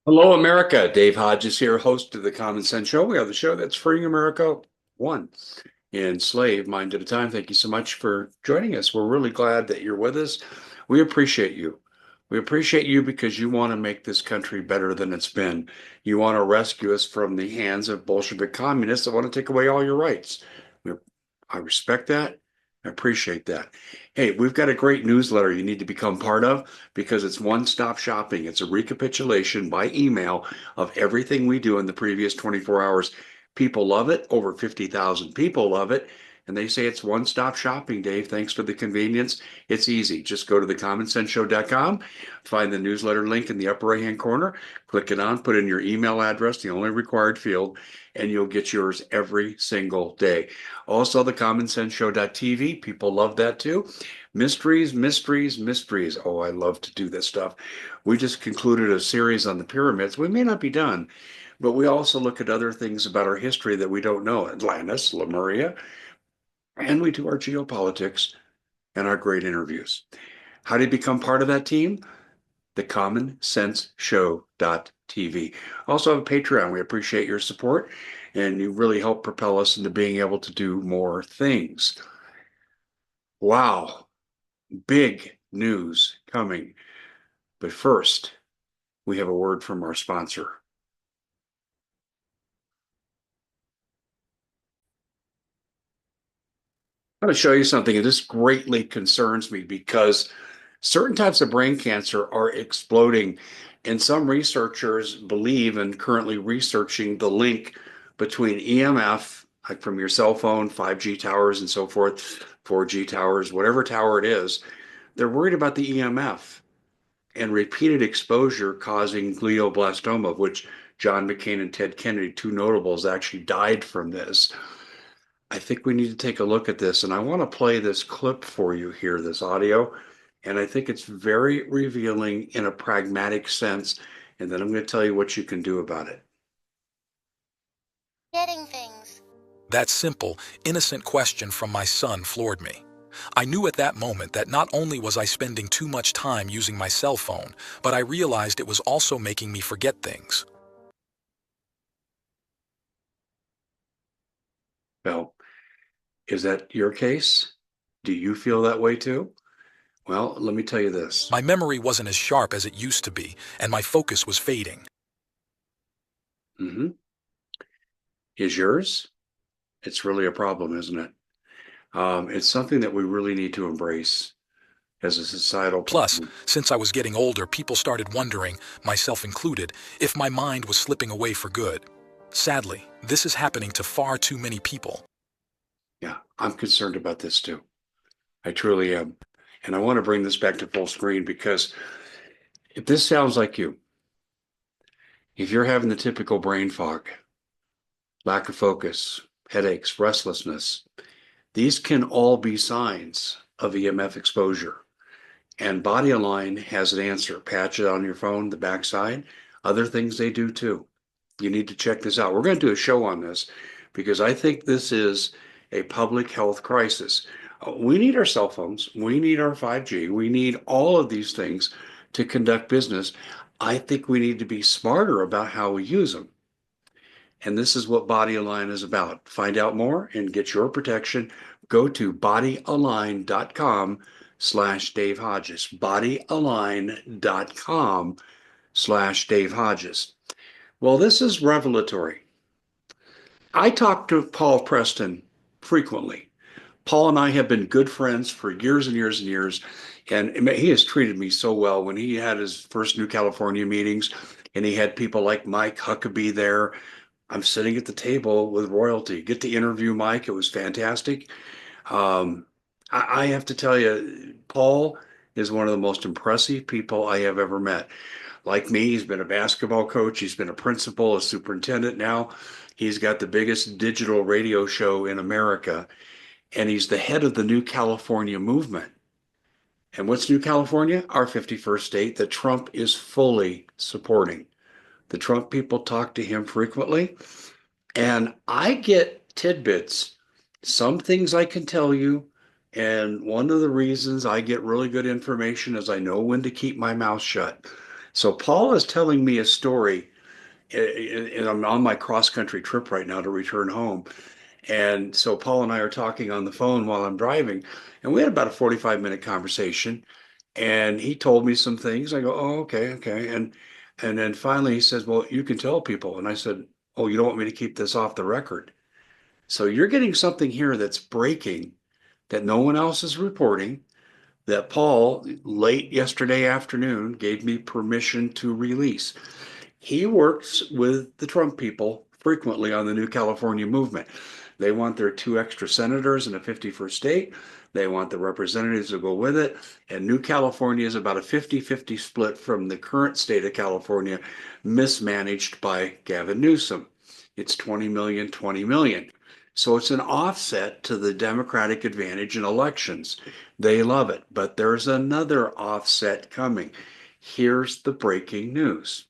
Hello, America. Dave Hodges here, host of the Common Sense Show. We are the show that's freeing America one enslaved mind at a time. Thank you so much for joining us. We're really glad that you're with us. We appreciate you. We appreciate you because you want to make this country better than it's been. You want to rescue us from the hands of Bolshevik communists that want to take away all your rights. I respect that. I appreciate that. Hey, we've got a great newsletter you need to become part of because it's one-stop shopping. It's a recapitulation by email of everything we do in the previous 24 hours. People love it. Over 50,000 people love it. And they say it's one-stop shopping, Dave. Thanks for the convenience. It's easy. Just go to thecommonsenseshow.com, find the newsletter link in the upper right-hand corner, click it on, put in your email address, the only required field, and you'll get yours every single day. Also, thecommonsenseshow.tv. People love that too. Mysteries, mysteries, mysteries. Oh, I love to do this stuff. We just concluded a series on the pyramids. We may not be done, but we also look at other things about our history that we don't know. Atlantis, Lemuria, and we do our geopolitics and our great interviews. How do you become part of that team? thecommonsenseshow.tv. Also have a Patreon. We appreciate your support, and you really help propel us into being able to do more things. Wow, big news coming. But first, we have a word from our sponsor. I'm going to show you something, and this greatly concerns me because certain types of brain cancer are exploding, and some researchers believe and currently researching the link between EMF, like from your cell phone, 5G towers, and so forth, 4G towers, whatever tower it is. They're worried about the EMF and repeated exposure causing glioblastoma, of which John McCain and Ted Kennedy, two notables, actually died from this. I think we need to take a look at this, and I want to play this clip for you here, this audio. And I think it's very revealing in a pragmatic sense. And then I'm going to tell you what you can do about it. Getting things. That simple, innocent question from my son floored me. I knew at that moment that not only was I spending too much time using my cell phone, but I realized it was also making me forget things. Well, is that your case? Do you feel that way too? Well, let me tell you this. My memory wasn't as sharp as it used to be, and my focus was fading. Mm-hmm. Is yours? It's really a problem, isn't it? It's something that we really need to embrace as a societal Plus, problem. since I was getting older, people started wondering, myself included, if my mind was slipping away for good. Sadly, this is happening to far too many people. Yeah, I'm concerned about this too. I truly am. And I want to bring this back to full screen because if this sounds like you, if you're having the typical brain fog, lack of focus, headaches, restlessness, these can all be signs of EMF exposure. And Body Align has an answer. Patch it on your phone, the backside. Other things they do too. You need to check this out. We're going to do a show on this because I think this is a public health crisis. We need our cell phones. We need our 5G. We need all of these things to conduct business. I think we need to be smarter about how we use them. And this is what Body Align is about. Find out more and get your protection. Go to bodyalign.com/Dave Hodges. Bodyalign.com/Dave Hodges. Well, this is revelatory. I talk to Paul Preston frequently. Paul and I have been good friends for years and years and years, and he has treated me so well. When he had his first New California meetings, and he had people like Mike Huckabee there, I'm sitting at the table with royalty. Get to interview Mike. It was fantastic. Um, I have to tell you, Paul is one of the most impressive people I have ever met. Like me, he's been a basketball coach, he's been a principal, a superintendent now. He's got the biggest digital radio show in America, and he's the head of the New California movement. And what's New California? Our 51st state that Trump is fully supporting. The Trump people talk to him frequently, and I get tidbits. Some things I can tell you, and one of the reasons I get really good information is I know when to keep my mouth shut. So Paul is telling me a story, and I'm on my cross-country trip right now to return home. And so Paul and I are talking on the phone while I'm driving, and we had about a 45-minute conversation. And he told me some things. I go, oh, okay, okay. And then finally he says, well, you can tell people. And I said, oh, you don't want me to keep this off the record. So you're getting something here that's breaking that no one else is reporting, that Paul late yesterday afternoon gave me permission to release. He works with the Trump people frequently on the New California movement. They want their two extra senators in a 51st state. They want the representatives to go with it. And New California is about a 50-50 split from the current state of California, mismanaged by Gavin Newsom. It's 20 million, 20 million. So it's an offset to the Democratic advantage in elections. They love it. But there's another offset coming. Here's the breaking news.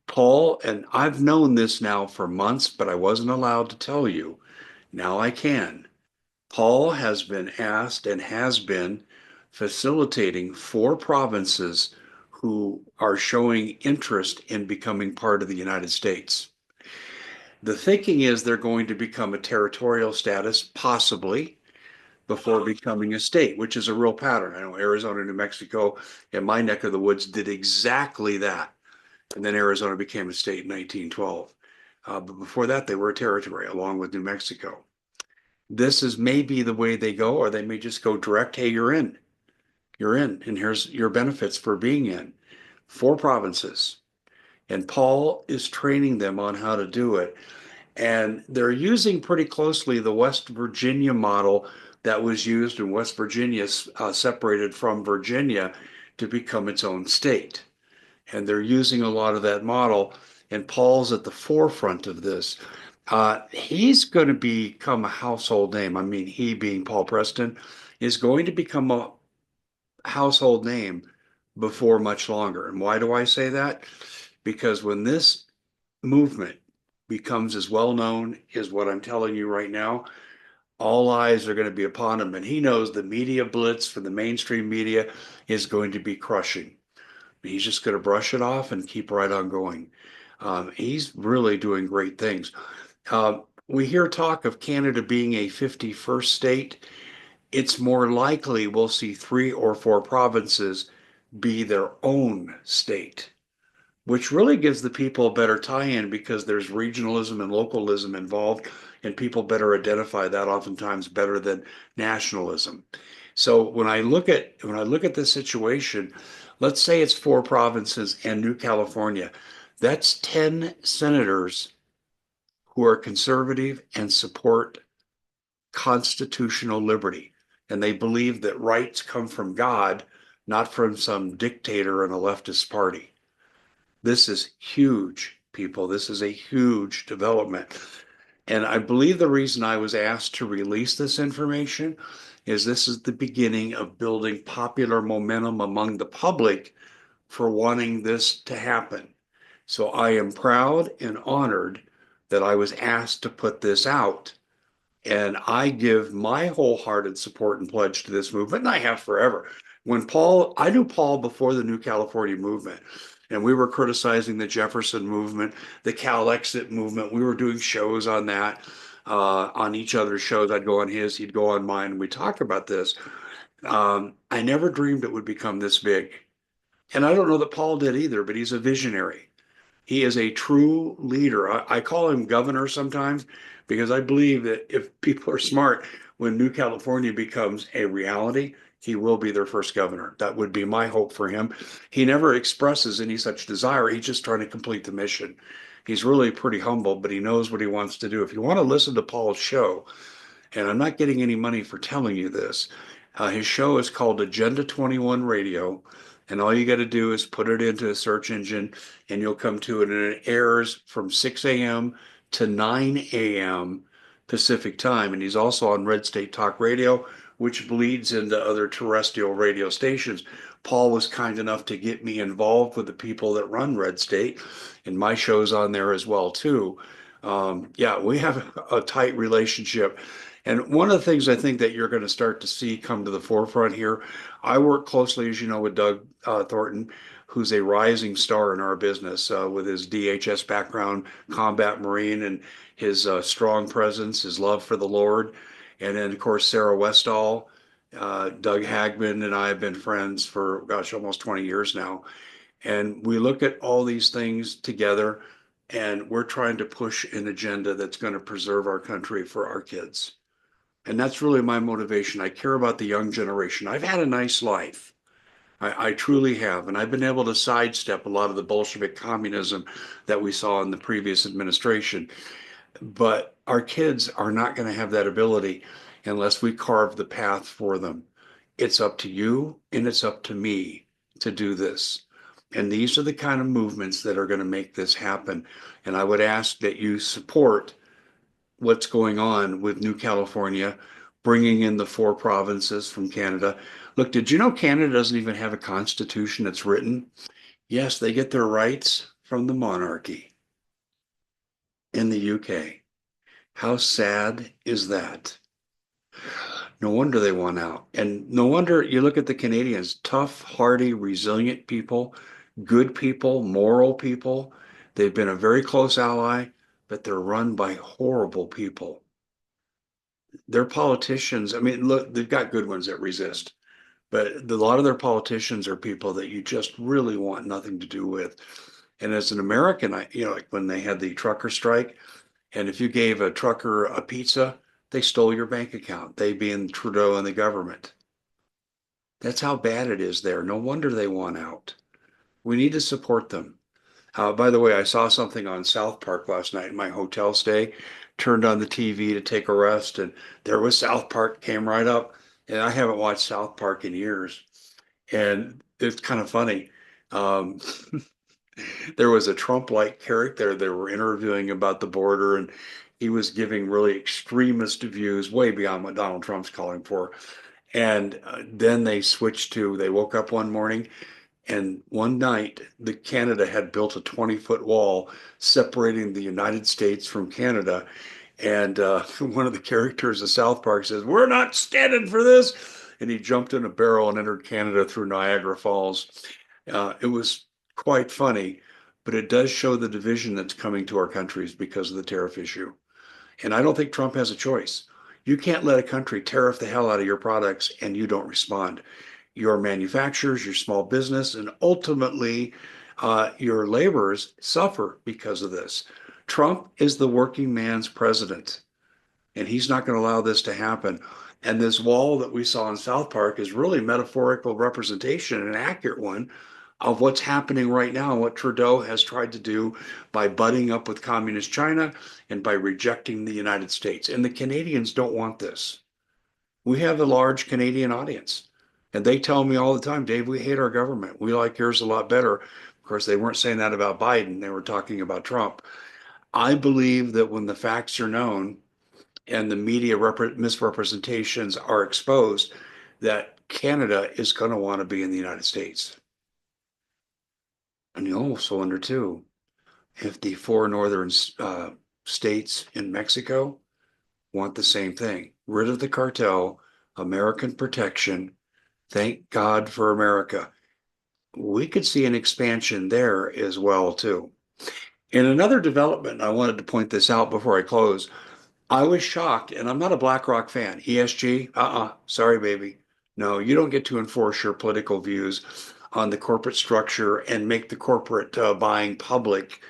Paul, and I've known this now for months, but I wasn't allowed to tell you. Now I can. Paul has been asked and has been facilitating 4 provinces who are showing interest in becoming part of the United States. The thinking is they're going to become a territorial status, possibly, before becoming a state, which is a real pattern. I know Arizona, New Mexico, and my neck of the woods did exactly that. And then Arizona became a state in 1912. But before that, they were a territory along with New Mexico. This is maybe the way they go, or they may just go direct. Hey, you're in. You're in. And here's your benefits for being in. 4 provinces. And Paul is training them on how to do it. And they're using pretty closely the West Virginia model that was used in West Virginia, separated from Virginia to become its own state. And they're using a lot of that model. And Paul's at the forefront of this. He's going to become a household name. I mean, he being Paul Preston is going to become a household name before much longer. And why do I say that? Because when this movement becomes as well known as what I'm telling you right now, all eyes are going to be upon him. And he knows the media blitz from the mainstream media is going to be crushing. He's just going to brush it off and keep right on going. He's really doing great things. We hear talk of Canada being a 51st state. It's more likely we'll see 3 or 4 provinces be their own state, which really gives the people a better tie-in because there's regionalism and localism involved, and people better identify that oftentimes better than nationalism. So when I look at this situation, let's say it's 4 provinces and New California. That's 10 senators who are conservative and support constitutional liberty. And they believe that rights come from God, not from some dictator in a leftist party. This is huge, people. This is a huge development. And I believe the reason I was asked to release this information is this is the beginning of building popular momentum among the public for wanting this to happen. So I am proud and honored that I was asked to put this out. And I give my wholehearted support and pledge to this movement, and I have forever. I knew Paul before the New California movement, and we were criticizing the Jefferson movement, the Cal Exit movement. We were doing shows on that, on each other's shows. I'd go on his, he'd go on mine, and we talk about this. I never dreamed it would become this big. And I don't know that Paul did either, but he's a visionary. He is a true leader. I call him governor sometimes because I believe that if people are smart, when New California becomes a reality, he will be their first governor. That would be my hope for him. He never expresses any such desire. He's just trying to complete the mission. He's really pretty humble, but he knows what he wants to do. If you want to listen to Paul's show, and I'm not getting any money for telling you this, his show is called Agenda 21 Radio. And all you got to do is put it into a search engine and you'll come to it. And it airs from 6 a.m. to 9 a.m. Pacific time. And he's also on Red State Talk Radio, which bleeds into other terrestrial radio stations. Paul was kind enough to get me involved with the people that run Red State, and my show's on there as well, too. Yeah, we have a tight relationship. And one of the things I think that you're going to start to see come to the forefront here, I work closely, as you know, with Doug Thornton, who's a rising star in our business with his DHS background, combat Marine, and his strong presence, his love for the Lord. And then, of course, Sarah Westall, Doug Hagman, and I have been friends for, gosh, almost 20 years now. And we look at all these things together, and we're trying to push an agenda that's going to preserve our country for our kids. And that's really my motivation. I care about the young generation. I've had a nice life. I truly have. And I've been able to sidestep a lot of the Bolshevik communism that we saw in the previous administration. But our kids are not going to have that ability unless we carve the path for them. It's up to you and it's up to me to do this. And these are the kind of movements that are going to make this happen. And I would ask that you support what's going on with New California, bringing in the 4 provinces from Canada. Look, did you know Canada doesn't even have a constitution that's written? Yes, they get their rights from the monarchy in the UK. How sad is that? No wonder they won out. And no wonder you look at the Canadians, tough, hardy, resilient people, moral people. They've been a very close ally, but they're run by horrible people. Their politicians, I mean, look, they've got good ones that resist, but a lot of their politicians are people that you just really want nothing to do with. And as an American, like when they had the trucker strike, and if you gave a trucker a pizza, they stole your bank account, they being Trudeau and the government. That's how bad it is there. No wonder they want out. We need to support them. By the way, I saw something on South Park last night in my hotel stay. Turned on the TV to take a rest, and there was South Park, came right up. And I haven't watched South Park in years. And it's kind of funny. Um, there was a Trump-like character they were interviewing about the border, and he was giving really extremist views, way beyond what Donald Trump's calling for. And then they woke up one morning and one night, the Canada had built a 20-foot wall separating the United States from Canada. And one of the characters of South Park says, "We're not standing for this." And he jumped in a barrel and entered Canada through Niagara Falls. It was quite funny, but it does show the division that's coming to our countries because of the tariff issue. And I don't think Trump has a choice. You can't let a country tariff the hell out of your products and you don't respond. Your manufacturers, your small business, and ultimately your laborers suffer because of this. Trump is the working man's president, and he's not going to allow this to happen. And this wall that we saw in South Park is really metaphorical representation, an accurate one of what's happening right now, what Trudeau has tried to do by butting up with communist China and by rejecting the United States. And the Canadians don't want this. We have a large Canadian audience, and they tell me all the time, "Dave, we hate our government. We like yours a lot better." Of course, they weren't saying that about Biden. They were talking about Trump. I believe that when the facts are known and the media misrepresentations are exposed, that Canada is going to want to be in the United States. And you also wonder too, if the 4 northern states in Mexico want the same thing, rid of the cartel, American protection. Thank God for America. We could see an expansion there as well too. In another development, I wanted to point this out before I close. I was shocked, and I'm not a BlackRock fan. ESG, sorry, baby. No, you don't get to enforce your political views on the corporate structure and make the corporate buying public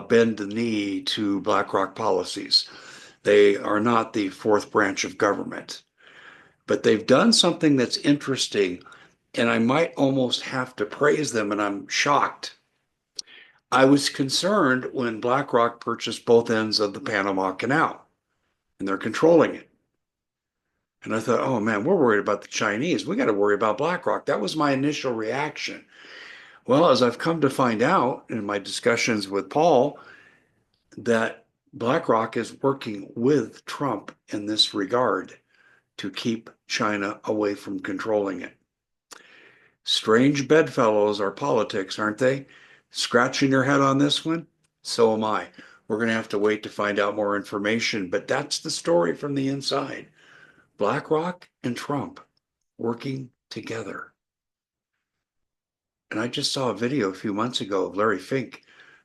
bend the knee to BlackRock policies. They are not the fourth branch of government, but they've done something that's interesting, and I might almost have to praise them, and I'm shocked. I was concerned when BlackRock purchased both ends of the Panama Canal, and they're controlling it. And I thought, oh man, we're worried about the Chinese. We got to worry about BlackRock. That was my initial reaction. Well, as I've come to find out in my discussions with Paul, that BlackRock is working with Trump in this regard to keep China away from controlling it. Strange bedfellows are politics, aren't they? Scratching your head on this one? So am I. We're going to have to wait to find out more information, but that's the story from the inside. BlackRock and Trump working together. And I just saw a video a few months ago of Larry Fink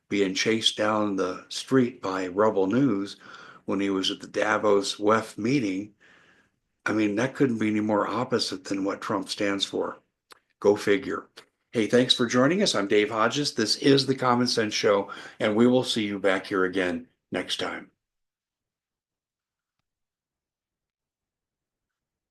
being chased down the street by Rebel News when he was at the Davos WEF meeting. I mean, that couldn't be any more opposite than what Trump stands for. Go figure. Hey, thanks for joining us. I'm Dave Hodges. This is the Common Sense Show, and we will see you back here again next time.